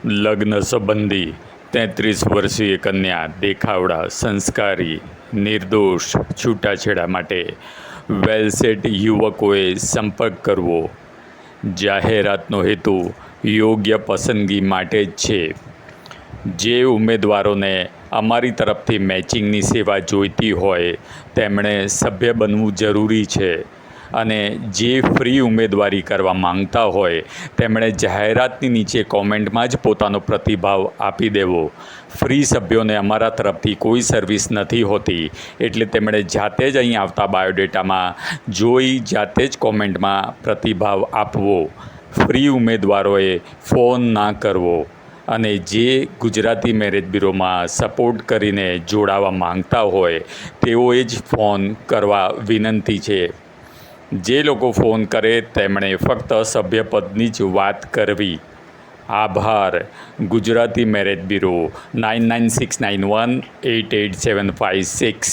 લગ્ન સંબંધી 33 વર્ષીય કન્યા દેખાવડા, સંસ્કારી, નિર્દોષ છૂટાછેડા માટે વેલસેટ યુવકોએ સંપર્ક કરવો. જાહેરાતનો હેતુ યોગ્ય પસંદગી માટે જ છે. જે ઉમેદવારોને અમારી તરફથી મેચિંગની સેવા જોઈતી હોય તેમણે સભ્ય બનવું જરૂરી છે અને જે ફ્રી ઉમેદવારી કરવા માંગતા હોય તેમણે જાહેરાતની નીચે કોમેન્ટમાં જ પોતાનો પ્રતિભાવ આપી દેવો. ફ્રી સભ્યોને અમારા તરફથી કોઈ સર્વિસ નથી હોતી, એટલે તેમણે જાતે જ અહીં આવતા બાયોડેટામાં જોઈ જાતે જ કોમેન્ટમાં પ્રતિભાવ આપવો. ફ્રી ઉમેદવારોએ ફોન ના કરવો અને જે ગુજરાતી મેરેજ બ્યુરોમાં સપોર્ટ કરીને જોડાવા માંગતા હોય તેઓએ જ ફોન કરવા વિનંતી છે. જે લોકો ફોન કરે તેમણે ફક્ત સભ્યપદની જ વાત કરવી. આભાર. Gujarati marriage bureau 9969188756.